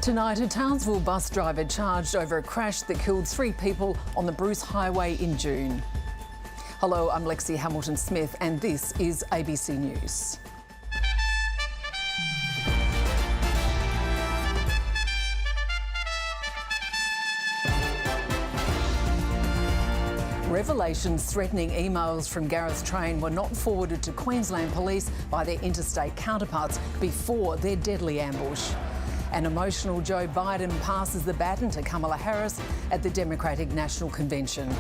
Tonight, a Townsville bus driver charged over a crash that killed 3 people on the Bruce Highway in June. Hello, I'm Lexy Hamilton-Smith and this is ABC News. Revelations threatening emails from Gareth's train were not forwarded to Queensland police by their interstate counterparts before their deadly ambush. An emotional Joe Biden passes the baton to Kamala Harris at the Democratic National Convention.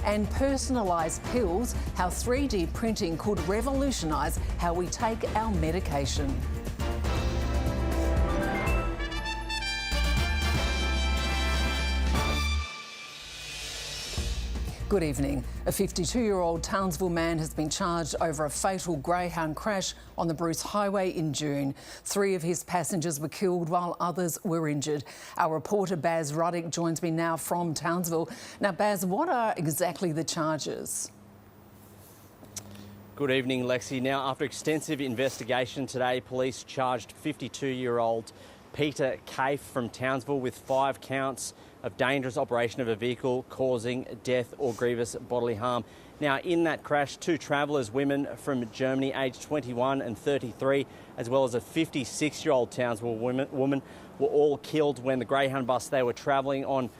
And personalised pills, how 3D printing could revolutionise how we take our medication. Good evening. A 52-year-old Townsville man has been charged over a fatal greyhound crash on the Bruce Highway in June. 3 of his passengers were killed while others were injured. Our reporter Baz Ruddick joins me now from Townsville. Now, Baz, what are exactly the charges? Good evening, Lexi. Now, after extensive investigation today, police charged 52-year-old Peter Caife from Townsville with 5 counts of dangerous operation of a vehicle causing death or grievous bodily harm. Now, in that crash, 2 travellers, women from Germany, aged 21 and 33, as well as a 56-year-old Townsville woman, were all killed when the Greyhound bus they were travelling on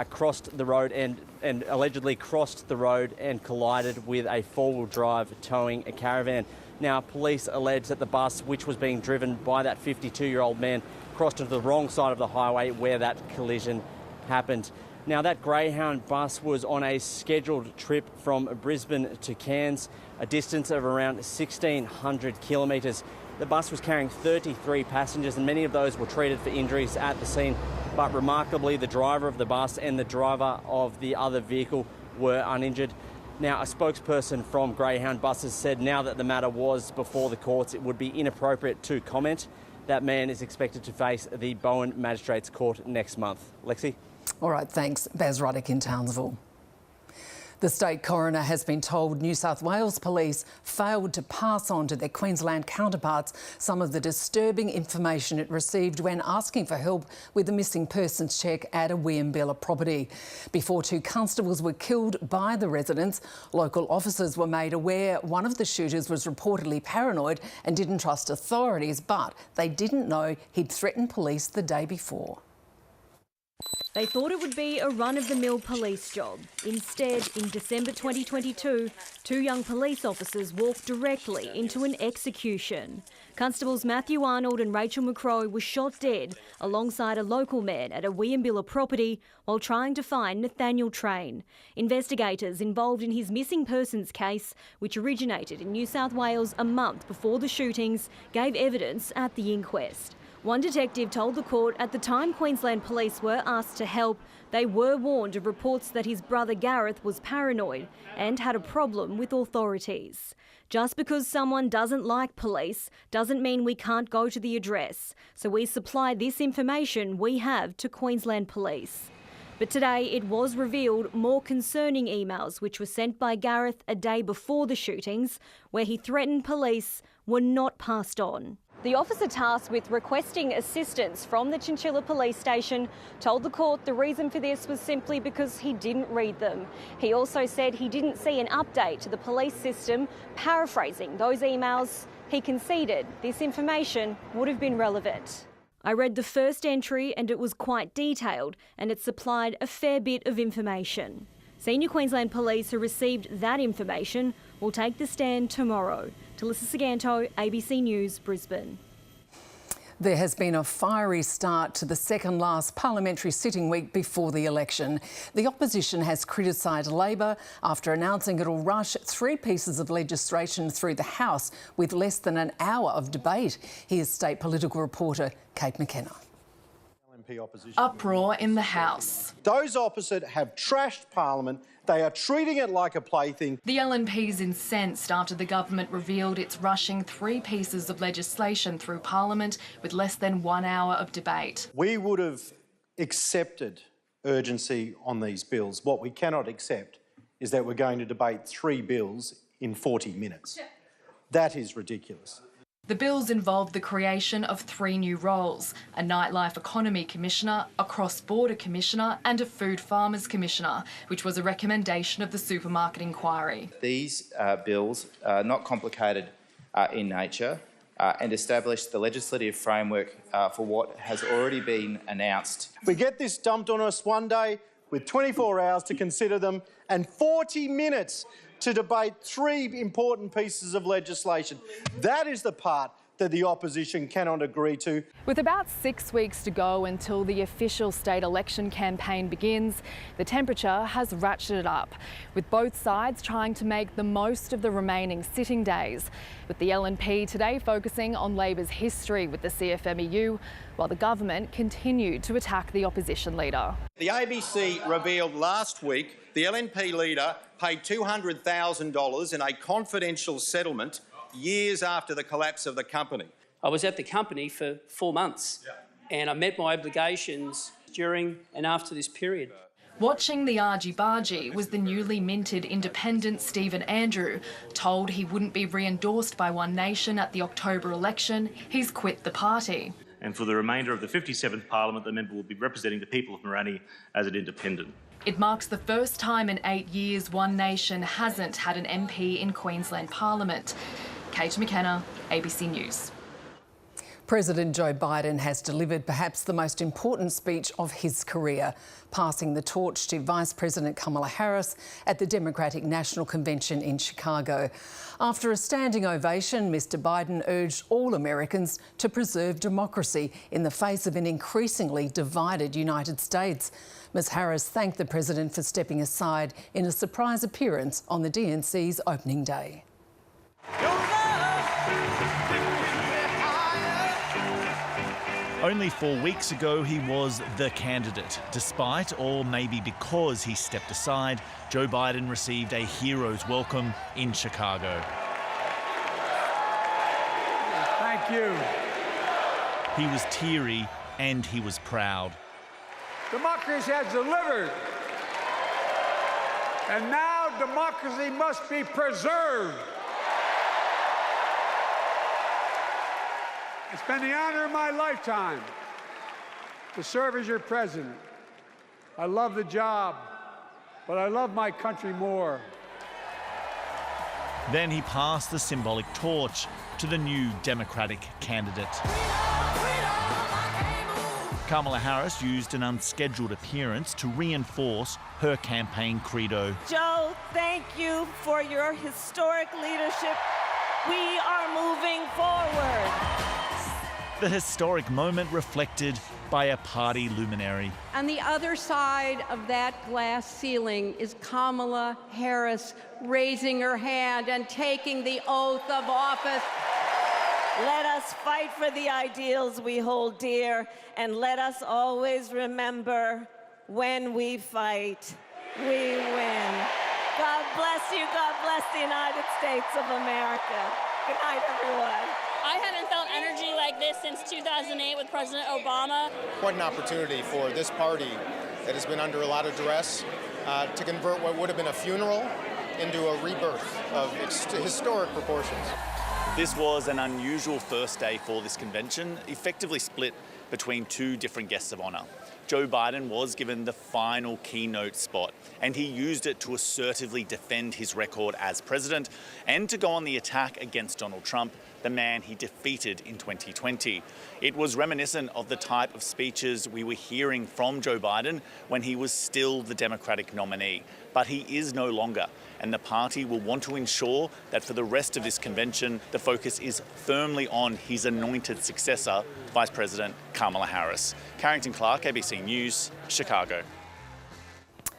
crossed the road and allegedly crossed the road and collided with a 4-wheel drive towing a caravan. Now, police allege that the bus, which was being driven by that 52-year-old man, crossed into the wrong side of the highway where that collision happened. Now, that Greyhound bus was on a scheduled trip from Brisbane to Cairns, a distance of around 1,600 kilometres. The bus was carrying 33 passengers and many of those were treated for injuries at the scene. But remarkably, the driver of the bus and the driver of the other vehicle were uninjured. Now, a spokesperson from Greyhound Buses said now that the matter was before the courts, it would be inappropriate to comment. That man is expected to face the Bowen Magistrates Court next month. Lexi? All right, thanks. Baz Ruddick in Townsville. The state coroner has been told New South Wales police failed to pass on to their Queensland counterparts some of the disturbing information it received when asking for help with a missing persons check at a Wieambilla property. Before 2 constables were killed by the residents, local officers were made aware one of the shooters was reportedly paranoid and didn't trust authorities, but they didn't know he'd threatened police the day before. They thought it would be a run-of-the-mill police job. Instead, in December 2022, 2 young police officers walked directly into an execution. Constables Matthew Arnold and Rachel McCrow were shot dead alongside a local man at a Wieambilla property while trying to find Nathaniel Train. Investigators involved in his missing persons case, which originated in New South Wales a month before the shootings, gave evidence at the inquest. One detective told the court at the time Queensland police were asked to help, they were warned of reports that his brother Gareth was paranoid and had a problem with authorities. Just because someone doesn't like police doesn't mean we can't go to the address, so we supply this information we have to Queensland police. But today it was revealed more concerning emails which were sent by Gareth a day before the shootings, where he threatened police, were not passed on. The officer tasked with requesting assistance from the Chinchilla police station told the court the reason for this was simply because he didn't read them. He also said he didn't see an update to the police system. Paraphrasing those emails, he conceded this information would have been relevant. I read the first entry and it was quite detailed and it supplied a fair bit of information. Senior Queensland Police who received that information will take the stand tomorrow. Talissa Saganto, ABC News, Brisbane. There has been a fiery start to the second last parliamentary sitting week before the election. The opposition has criticised Labor after announcing it'll rush 3 pieces of legislation through the House with less than an hour of debate. Here's state political reporter Kate McKenna. Uproar in the House. Those opposite have trashed Parliament. They are treating it like a plaything. The LNP's incensed after the government revealed it's rushing 3 pieces of legislation through Parliament with less than 1 hour of debate. We would have accepted urgency on these bills. What we cannot accept is that we're going to debate 3 bills in 40 minutes. That is ridiculous. The bills involved the creation of 3 new roles: a nightlife economy commissioner, a cross-border commissioner and a food farmers commissioner, which was a recommendation of the supermarket inquiry. These bills are not complicated in nature and establish the legislative framework for what has already been announced. We get this dumped on us one day with 24 hours to consider them and 40 minutes to debate 3 important pieces of legislation. That is the part that the opposition cannot agree to. With about 6 weeks to go until the official state election campaign begins, the temperature has ratcheted up, with both sides trying to make the most of the remaining sitting days, with the LNP today focusing on Labor's history with the CFMEU, while the government continued to attack the opposition leader. The ABC revealed last week the LNP leader paid $200,000 in a confidential settlement years after the collapse of the company. I was at the company for 4 months and I met my obligations during and after this period. Watching the argy-bargy was the newly minted independent Stephen Andrew, told he wouldn't be re-endorsed by One Nation at the October election. He's quit the party. And for the remainder of the 57th Parliament, the member will be representing the people of Morani as an independent. It marks the first time in 8 years One Nation hasn't had an MP in Queensland Parliament. Kate McKenna, ABC News. President Joe Biden has delivered perhaps the most important speech of his career, passing the torch to Vice President Kamala Harris at the Democratic National Convention in Chicago. After a standing ovation, Mr Biden urged all Americans to preserve democracy in the face of an increasingly divided United States. Ms Harris thanked the President for stepping aside in a surprise appearance on the DNC's opening day. Only 4 weeks ago, he was the candidate. Despite, or maybe because he stepped aside, Joe Biden received a hero's welcome in Chicago. Thank you. He was teary and he was proud. Democracy has delivered. And now democracy must be preserved. It's been the honor of my lifetime to serve as your president. I love the job, but I love my country more. Then he passed the symbolic torch to the new Democratic candidate. Kamala Harris used an unscheduled appearance to reinforce her campaign credo. Joe, thank you for your historic leadership. We are moving forward. The historic moment reflected by a party luminary. On the other side of that glass ceiling is Kamala Harris raising her hand and taking the oath of office. Let us fight for the ideals we hold dear, and let us always remember, when we fight, we win. God bless you. God bless the United States of America. Good night, everyone. I haven't felt energy like this since 2008 with President Obama. Quite an opportunity for this party that has been under a lot of duress to convert what would have been a funeral into a rebirth of historic proportions. This was an unusual first day for this convention, effectively split between 2 different guests of honour. Joe Biden was given the final keynote spot, and he used it to assertively defend his record as president and to go on the attack against Donald Trump, the man he defeated in 2020. It was reminiscent of the type of speeches we were hearing from Joe Biden when he was still the Democratic nominee. But he is no longer, and the party will want to ensure that for the rest of this convention, the focus is firmly on his anointed successor, Vice President Kamala Harris. Carrington Clark, ABC News, Chicago.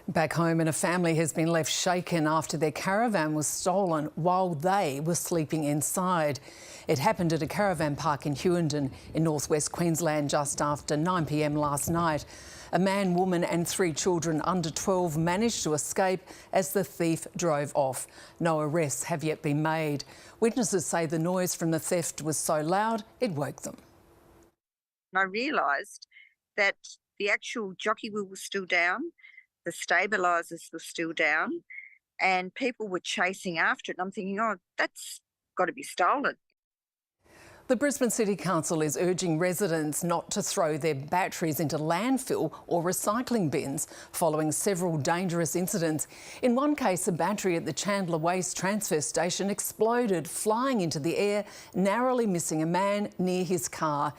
Back home, and a family has been left shaken after their caravan was stolen while they were sleeping inside. It happened at a caravan park in Humanitarian in northwest Queensland just after 9 p.m. last night. A man, woman and 3 children under 12 managed to escape as the thief drove off. No arrests have yet been made. Witnesses say the noise from the theft was so loud it woke them. I realised that the actual jockey wheel was still down, the stabilisers were still down, and people were chasing after it. And I'm thinking, oh, that's got to be stolen. The Brisbane City Council is urging residents not to throw their batteries into landfill or recycling bins following several dangerous incidents. In one case, a battery at the Chandler Waste Transfer Station exploded, flying into the air, narrowly missing a man near his car.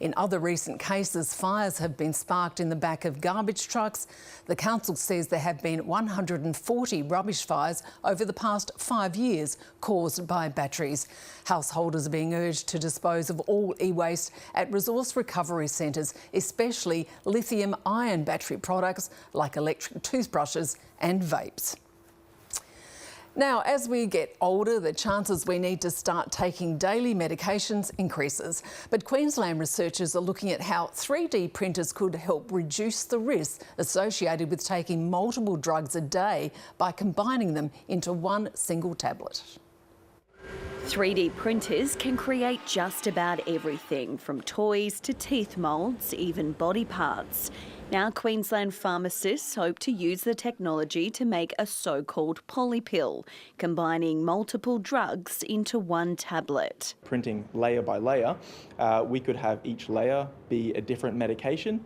In other recent cases, fires have been sparked in the back of garbage trucks. The council says there have been 140 rubbish fires over the past 5 years caused by batteries. Householders are being urged to dispose of all e-waste at resource recovery centres, especially lithium-ion battery products like electric toothbrushes and vapes. Now, as we get older, the chances we need to start taking daily medications increases. But Queensland researchers are looking at how 3D printers could help reduce the risk associated with taking multiple drugs a day by combining them into one single tablet. 3D printers can create just about everything, from toys to teeth moulds, even body parts. Now, Queensland pharmacists hope to use the technology to make a so-called polypill, combining multiple drugs into one tablet. Printing layer by layer, we could have each layer be a different medication,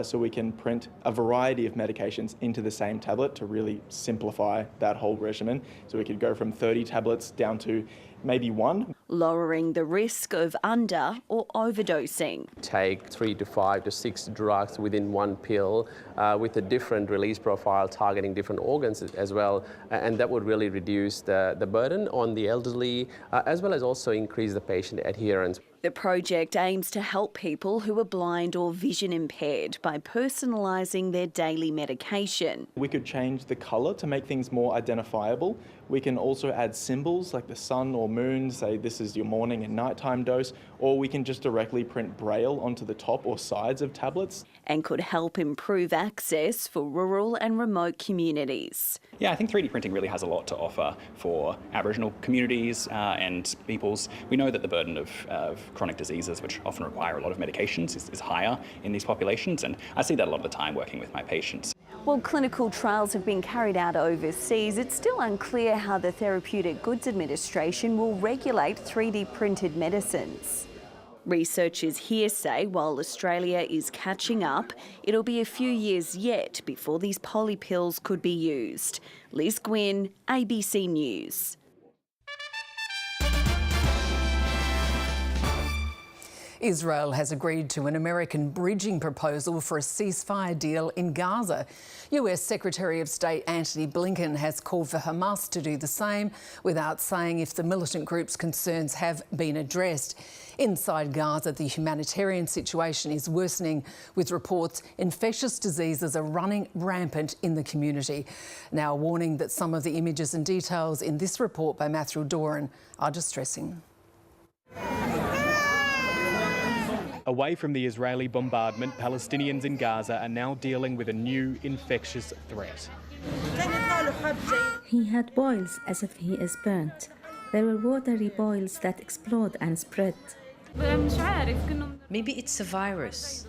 so we can print a variety of medications into the same tablet to really simplify that whole regimen. So we could go from 30 tablets down to maybe one. Lowering the risk of under or overdosing. Take 3 to 5 to 6 drugs within one pill with a different release profile targeting different organs as well, and that would really reduce the burden on the elderly as well as also increase the patient adherence. The project aims to help people who are blind or vision impaired by personalising their daily medication. We could change the colour to make things more identifiable. We can also add symbols like the sun or moon, say this is your morning and nighttime dose, or we can just directly print braille onto the top or sides of tablets. And could help improve access for rural and remote communities. Yeah, I think 3D printing really has a lot to offer for Aboriginal communities and peoples. We know that the burden of chronic diseases, which often require a lot of medications, is higher in these populations, and I see that a lot of the time working with my patients. While clinical trials have been carried out overseas, it's still unclear how the Therapeutic Goods Administration will regulate 3D printed medicines. Researchers here say while Australia is catching up, it'll be a few years yet before these polypills could be used. Liz Gwynn, ABC News. Israel has agreed to an American bridging proposal for a ceasefire deal in Gaza. US Secretary of State Antony Blinken has called for Hamas to do the same without saying if the militant group's concerns have been addressed. Inside Gaza, the humanitarian situation is worsening, with reports infectious diseases are running rampant in the community. Now, a warning that some of the images and details in this report by Matthew Doran are distressing. Away from the Israeli bombardment, Palestinians in Gaza are now dealing with a new infectious threat. He had boils as if he is burnt. There were watery boils that explode and spread. Maybe it's a virus.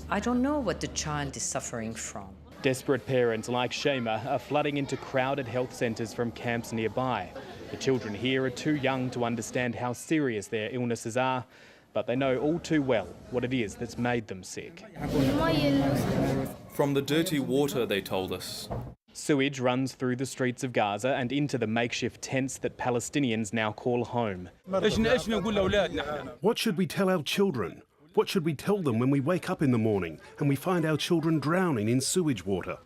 I don't know what the child is suffering from. Desperate parents like Shema are flooding into crowded health centres from camps nearby. The children here are too young to understand how serious their illnesses are, but they know all too well what it is that's made them sick. From the dirty water, they told us. Sewage runs through the streets of Gaza and into the makeshift tents that Palestinians now call home. What should we tell our children? What should we tell them when we wake up in the morning and we find our children drowning in sewage water?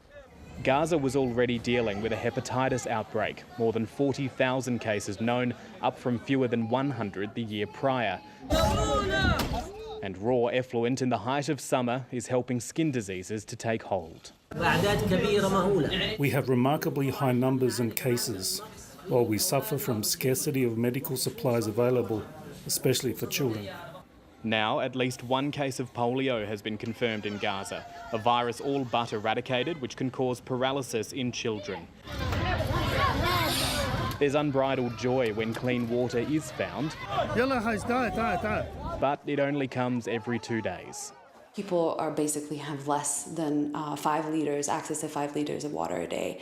Gaza was already dealing with a hepatitis outbreak, more than 40,000 cases known, up from fewer than 100 the year prior. And raw effluent in the height of summer is helping skin diseases to take hold. We have remarkably high numbers and cases, while we suffer from scarcity of medical supplies available, especially for children. Now, at least one case of polio has been confirmed in Gaza, a virus all but eradicated which can cause paralysis in children. There's unbridled joy when clean water is found, but it only comes every 2 days. People are basically have less than 5 litres, access to 5 litres of water a day,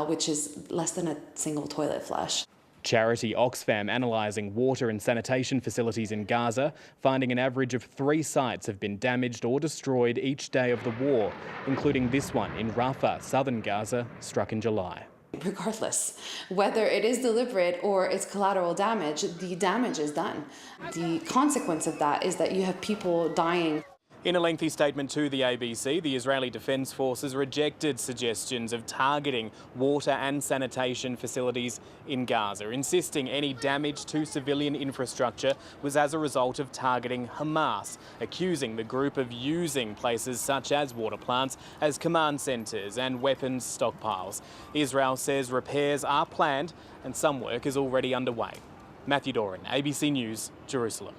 which is less than a single toilet flush. Charity Oxfam analysing water and sanitation facilities in Gaza, finding an average of 3 sites have been damaged or destroyed each day of the war, including this one in Rafah, southern Gaza, struck in July. Regardless, whether it is deliberate or it's collateral damage, the damage is done. The consequence of that is that you have people dying. In a lengthy statement to the ABC, the Israeli Defence Forces rejected suggestions of targeting water and sanitation facilities in Gaza, insisting any damage to civilian infrastructure was as a result of targeting Hamas, accusing the group of using places such as water plants as command centres and weapons stockpiles. Israel says repairs are planned and some work is already underway. Matthew Doran, ABC News, Jerusalem.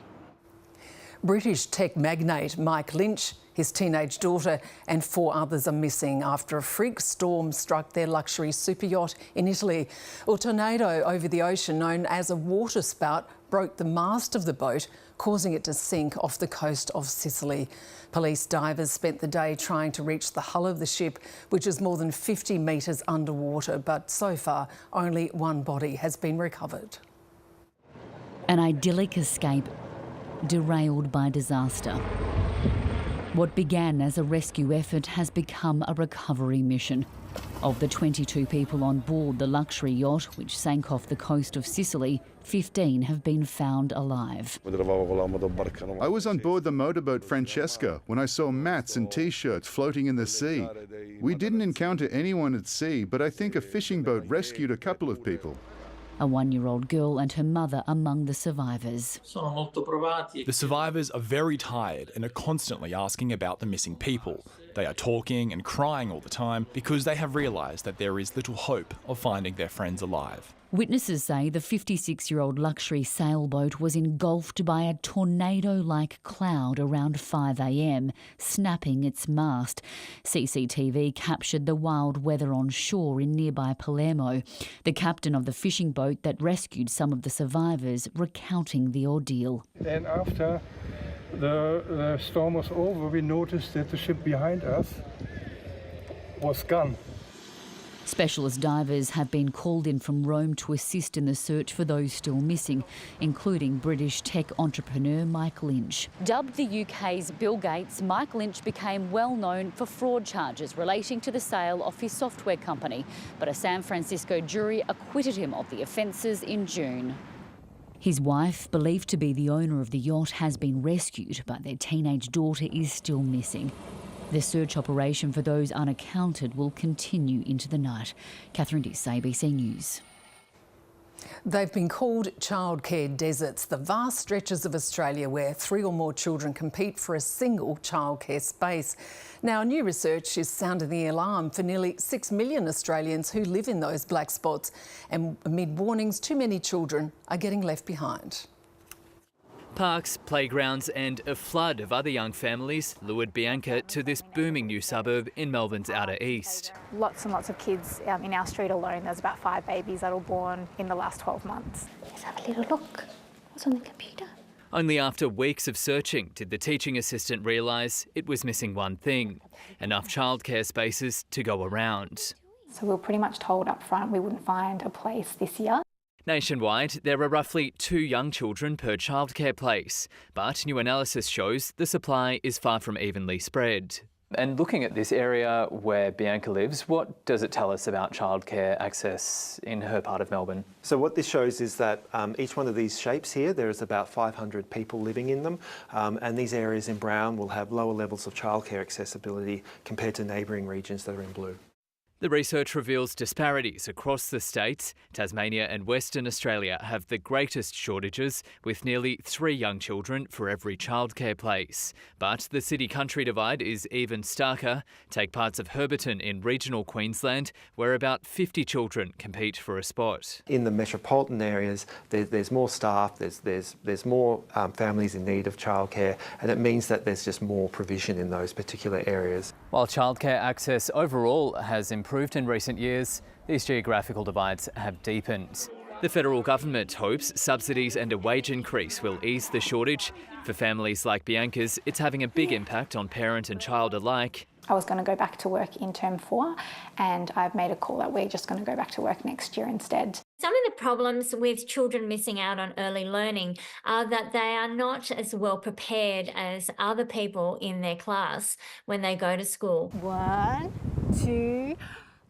British tech magnate Mike Lynch, his teenage daughter and 4 others are missing after a freak storm struck their luxury super yacht in Italy. A tornado over the ocean known as a waterspout broke the mast of the boat, causing it to sink off the coast of Sicily. Police divers spent the day trying to reach the hull of the ship, which is more than 50 metres underwater, but so far only 1 body has been recovered. An idyllic escape derailed by disaster. What began as a rescue effort has become a recovery mission. Of the 22 people on board the luxury yacht, which sank off the coast of Sicily, 15 have been found alive. I was on board the motorboat Francesca when I saw mats and T-shirts floating in the sea. We didn't encounter anyone at sea, but I think a fishing boat rescued a couple of people. A 1-year-old girl and her mother among the survivors. The survivors are very tired and are constantly asking about the missing people. They are talking and crying all the time because they have realised that there is little hope of finding their friends alive. Witnesses say the 56-year-old luxury sailboat was engulfed by a tornado-like cloud around 5 a.m, snapping its mast. CCTV captured the wild weather on shore in nearby Palermo. The captain of the fishing boat that rescued some of the survivors recounting the ordeal. And after the storm was over, we noticed that the ship behind us was gone. Specialist divers have been called in from Rome to assist in the search for those still missing, including British tech entrepreneur Mike Lynch. Dubbed the UK's Bill Gates, Mike Lynch became well known for fraud charges relating to the sale of his software company, but a San Francisco jury acquitted him of the offences in June. His wife, believed to be the owner of the yacht, has been rescued, but their teenage daughter is still missing. The search operation for those unaccounted will continue into the night. Catherine Diss, ABC News. They've been called childcare deserts, the vast stretches of Australia where 3 or more children compete for a single childcare space. Now, new research is sounding the alarm for nearly 6 million Australians who live in those black spots, and amid warnings, too many children are getting left behind. Parks, playgrounds and a flood of other young families lured Bianca to this booming new suburb in Melbourne's outer east. Lots and lots of kids in our street alone. There's about 5 babies that were born in the last 12 months. Let's have a little look. What's on the computer? Only after weeks of searching did the teaching assistant realise it was missing one thing: enough childcare spaces to go around. So we were pretty much told up front we wouldn't find a place this year. Nationwide, there are roughly 2 young children per childcare place, but new analysis shows the supply is far from evenly spread. And looking at this area where Bianca lives, what does it tell us about childcare access in her part of Melbourne? So what this shows is that each one of these shapes here, there is about 500 people living in them, and these areas in brown will have lower levels of childcare accessibility compared to neighbouring regions that are in blue. The research reveals disparities across the states. Tasmania and Western Australia have the greatest shortages, with nearly 3 young children for every childcare place. But the city-country divide is even starker. Take parts of Herberton in regional Queensland, where about 50 children compete for a spot. In the metropolitan areas, there's more staff, there's more families in need of childcare, and it means that there's just more provision in those particular areas. While childcare access overall has improved in recent years, these geographical divides have deepened. The federal government hopes subsidies and a wage increase will ease the shortage. For families like Bianca's, it's having a big impact on parent and child alike. I was going to go back to work in term 4, and I've made a call that we're just going to go back to work next year instead. Some of the problems with children missing out on early learning are that they are not as well prepared as other people in their class when they go to school. 1, 2...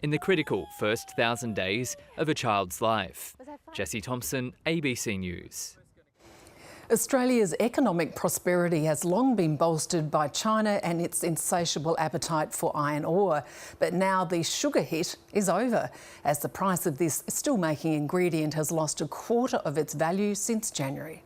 In the critical first 1,000 days of a child's life. Jessie Thompson, ABC News. Australia's economic prosperity has long been bolstered by China and its insatiable appetite for iron ore. But now the sugar hit is over, as the price of this steelmaking ingredient has lost a quarter of its value since January.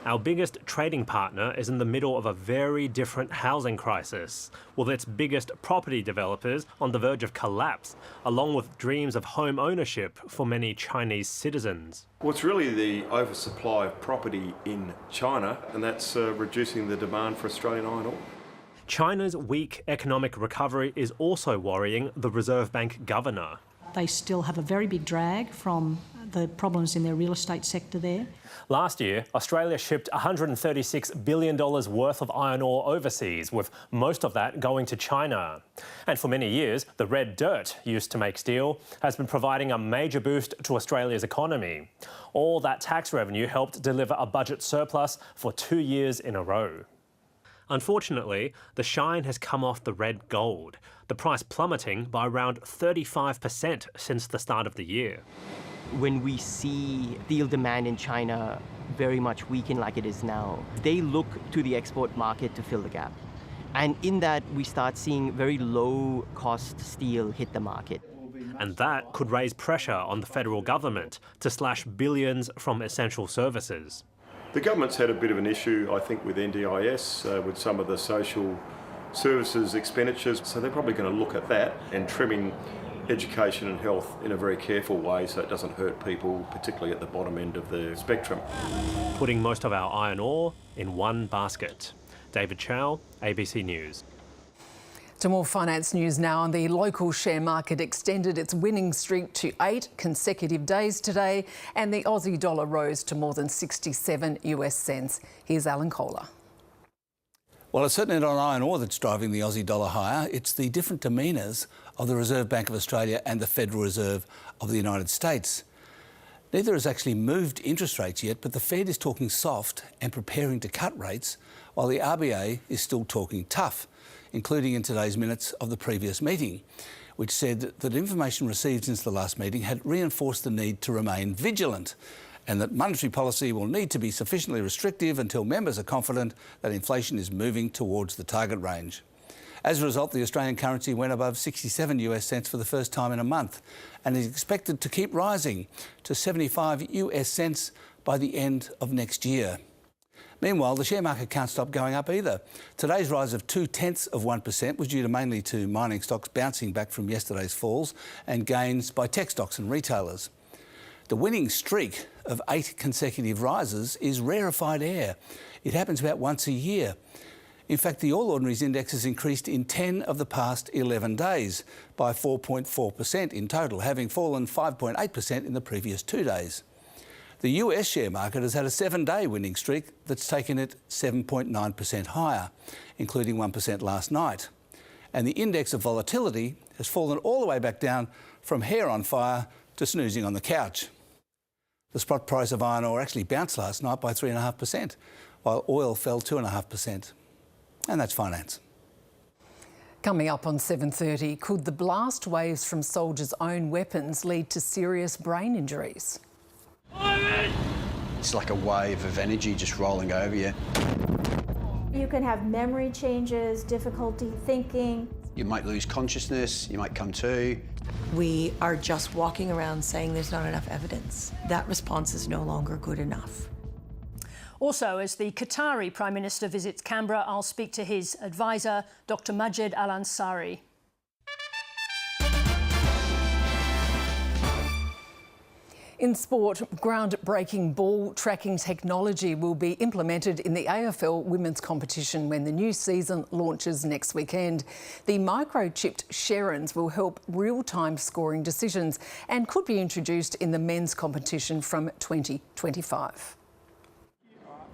Our biggest trading partner is in the middle of a very different housing crisis, with its biggest property developers on the verge of collapse, along with dreams of home ownership for many Chinese citizens. Well, it's really the oversupply of property in China, and that's reducing the demand for Australian iron ore. China's weak economic recovery is also worrying the Reserve Bank governor. They still have a very big drag from the problems in their real estate sector there. Last year, Australia shipped $136 billion worth of iron ore overseas, with most of that going to China. And for many years, the red dirt used to make steel has been providing a major boost to Australia's economy. All that tax revenue helped deliver a budget surplus for 2 years in a row. Unfortunately, the shine has come off the red gold, the price plummeting by around 35% since the start of the year. When we see steel demand in China very much weaken like it is now, they look to the export market to fill the gap. And in that, we start seeing very low-cost steel hit the market. And that could raise pressure on the federal government to slash billions from essential services. The government's had a bit of an issue, I think, with NDIS, with some of the social services expenditures, so they're probably going to look at that and trimming education and health in a very careful way so it doesn't hurt people, particularly at the bottom end of the spectrum. Putting most of our iron ore in one basket. David Chow, ABC News. To more finance news now, and the local share market extended its winning streak to 8 consecutive days today, and the Aussie dollar rose to more than 67 US cents. Here's Alan Kohler. Well, it's certainly not iron ore that's driving the Aussie dollar higher. It's the different demeanours of the Reserve Bank of Australia and the Federal Reserve of the United States. Neither has actually moved interest rates yet, but the Fed is talking soft and preparing to cut rates, while the RBA is still talking tough, including in today's minutes of the previous meeting, which said that information received since the last meeting had reinforced the need to remain vigilant, and that monetary policy will need to be sufficiently restrictive until members are confident that inflation is moving towards the target range. As a result, the Australian currency went above 67 US cents for the first time in a month and is expected to keep rising to 75 US cents by the end of next year. Meanwhile, the share market can't stop going up either. Today's rise of 0.2% was due mainly to mining stocks bouncing back from yesterday's falls and gains by tech stocks and retailers. The winning streak of 8 consecutive rises is rarefied air. It happens about once a year. In fact, the All Ordinaries Index has increased in 10 of the past 11 days by 4.4% in total, having fallen 5.8% in the previous 2 days. The US share market has had a 7-day winning streak that's taken it 7.9% higher, including 1% last night. And the index of volatility has fallen all the way back down from hair on fire to snoozing on the couch. The spot price of iron ore actually bounced last night by 3.5%, while oil fell 2.5%. And that's finance. Coming up on 7:30, could the blast waves from soldiers' own weapons lead to serious brain injuries? It's like a wave of energy just rolling over you. You can have memory changes, difficulty thinking. You might lose consciousness, you might come to. We are just walking around saying there's not enough evidence. That response is no longer good enough. Also, as the Qatari Prime Minister visits Canberra, I'll speak to his advisor, Dr. Majed Al-Ansari. In sport, groundbreaking ball tracking technology will be implemented in the AFL women's competition when the new season launches next weekend. The microchipped Sherrins will help real-time scoring decisions and could be introduced in the men's competition from 2025.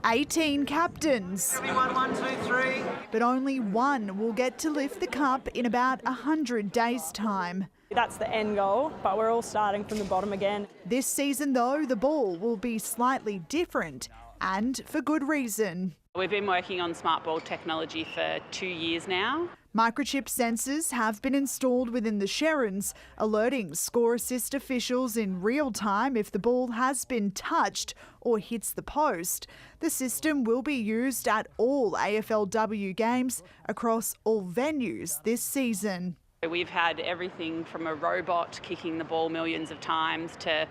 18 captains. Everyone, 1, 2, 3. But only one will get to lift the cup in about 100 days' time. That's the end goal, but we're all starting from the bottom again. This season, though, the ball will be slightly different, and for good reason. We've been working on smart ball technology for 2 years now. Microchip sensors have been installed within the Sherrins, alerting score assist officials in real time if the ball has been touched or hits the post. The system will be used at all AFLW games across all venues this season. We've had everything from a robot kicking the ball millions of times to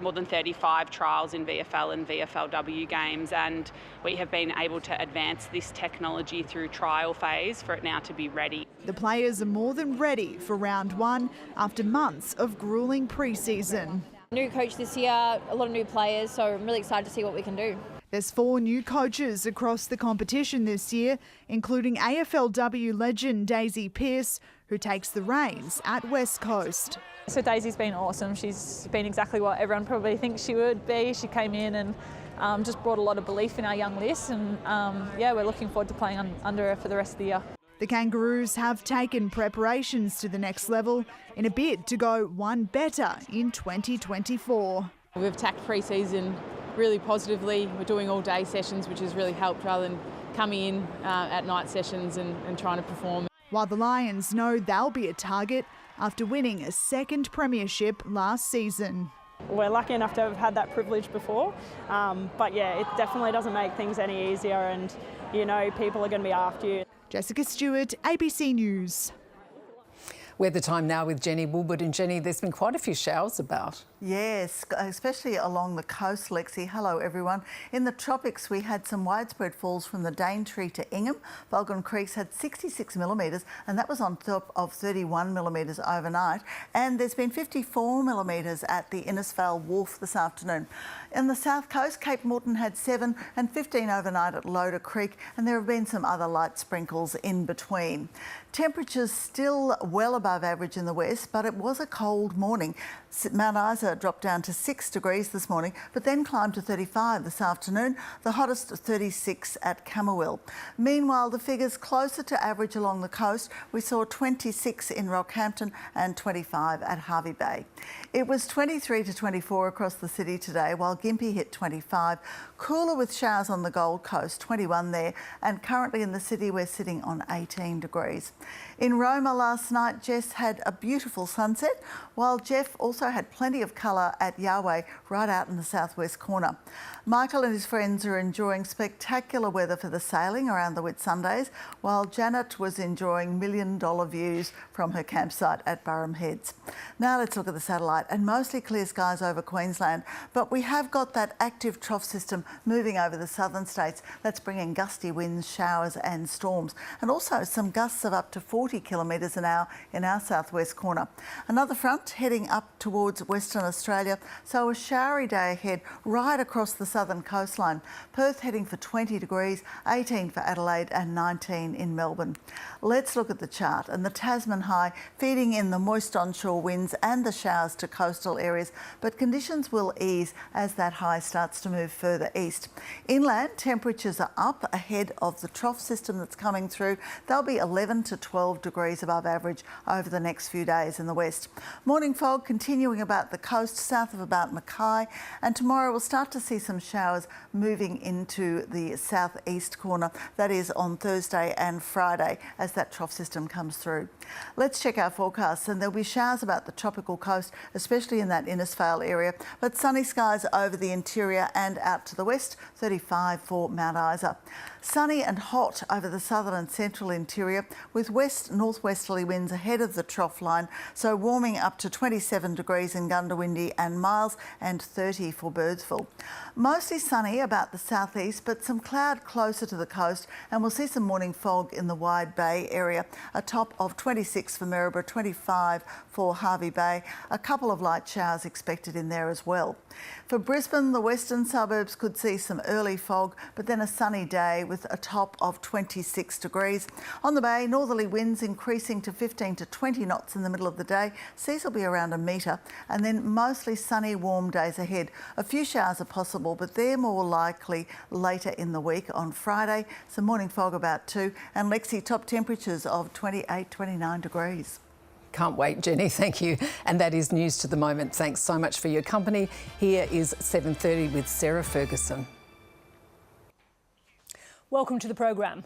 more than 35 trials in VFL and VFLW games, and we have been able to advance this technology through trial phase for it now to be ready. The players are more than ready for round one after months of gruelling pre-season. New coach this year, a lot of new players, so I'm really excited to see what we can do. There's 4 new coaches across the competition this year, including AFLW legend Daisy Pearce, who takes the reins at West Coast. So Daisy's been awesome. She's been exactly what everyone probably thinks she would be. She came in and just brought a lot of belief in our young list, and yeah, we're looking forward to playing under her for the rest of the year. The Kangaroos have taken preparations to the next level in a bid to go one better in 2024. We've attacked pre-season really positively. We're doing all day sessions, which has really helped rather than coming in at night sessions and trying to perform. While the Lions know they'll be a target after winning a second premiership last season. We're lucky enough to have had that privilege before, but yeah, it definitely doesn't make things any easier, and you know people are going to be after you. Jessica Stewart, ABC News. Weather time now with Jenny Woolwood. And Jenny, there's been quite a few showers about. Yes, especially along the coast, Lexy. Hello, everyone. In the tropics, we had some widespread falls from the Daintree to Ingham. Vulcan Creeks had 66 millimetres, and that was on top of 31 millimetres overnight. And there's been 54 millimetres at the Innisfail Wharf this afternoon. In the south coast, Cape Morton had 7 and 15 overnight at Loder Creek, and there have been some other light sprinkles in between. Temperatures still well above average in the west, but it was a cold morning. Mount Isa dropped down to 6 degrees this morning, but then climbed to 35 this afternoon, the hottest 36 at Camberwell. Meanwhile, the figures closer to average along the coast. We saw 26 in Rockhampton and 25 at Hervey Bay. It was 23 to 24 across the city today, while Gympie hit 25. Cooler with showers on the Gold Coast, 21 there, and currently in the city we're sitting on 18 degrees. In Roma last night, Jess had a beautiful sunset, while Jeff also had plenty of colour at Yahweh right out in the southwest corner. Michael and his friends are enjoying spectacular weather for the sailing around the Whitsundays, while Janet was enjoying million-dollar views from her campsite at Burham Heads. Now let's look at the satellite, and mostly clear skies over Queensland, but we have got that active trough system moving over the southern states. That's bringing gusty winds, showers and storms, and also some gusts of up to 40 kilometres an hour in our southwest corner. Another front heading up towards Western Australia, so a showery day ahead right across the southern coastline. Perth heading for 20 degrees, 18 for Adelaide and 19 in Melbourne. Let's look at the chart, and the Tasman high feeding in the moist onshore winds and the showers to coastal areas, but conditions will ease as that high starts to move further east. Inland, temperatures are up ahead of the trough system that's coming through. They'll be 11 to 12 degrees above average over the next few days in the west. Morning fog continuing about the coast south of about Mackay, and tomorrow we'll start to see some showers moving into the southeast corner. That is on Thursday and Friday as that trough system comes through. Let's check our forecasts, and there'll be showers about the tropical coast, especially in that Innisfail area, but sunny skies over the interior and out to the west, 35 for Mount Isa. Sunny and hot over the southern and central interior with west-northwesterly winds ahead of the trough line, so warming up to 27 degrees in Gundawindi and Miles and 30 for Birdsville. Mostly sunny about the southeast, but some cloud closer to the coast, and we'll see some morning fog in the Wide Bay area. A top of 26 for Maryborough, 25 for Hervey Bay. A couple of light showers expected in there as well. For Brisbane, the western suburbs could see some early fog, but then a sunny day with a top of 26 degrees. On the bay, northerly winds increasing to 15 to 20 knots in the middle of the day. Seas will be around a metre, and then mostly sunny, warm days ahead. A few showers are possible, but they're more likely later in the week. On Friday, some morning fog about 2, and Lexy top temperatures of 28, 29 degrees. Can't wait, Jenny, thank you. And that is News to the Moment. Thanks so much for your company. Here is 7:30 with Sarah Ferguson. Welcome to the programme.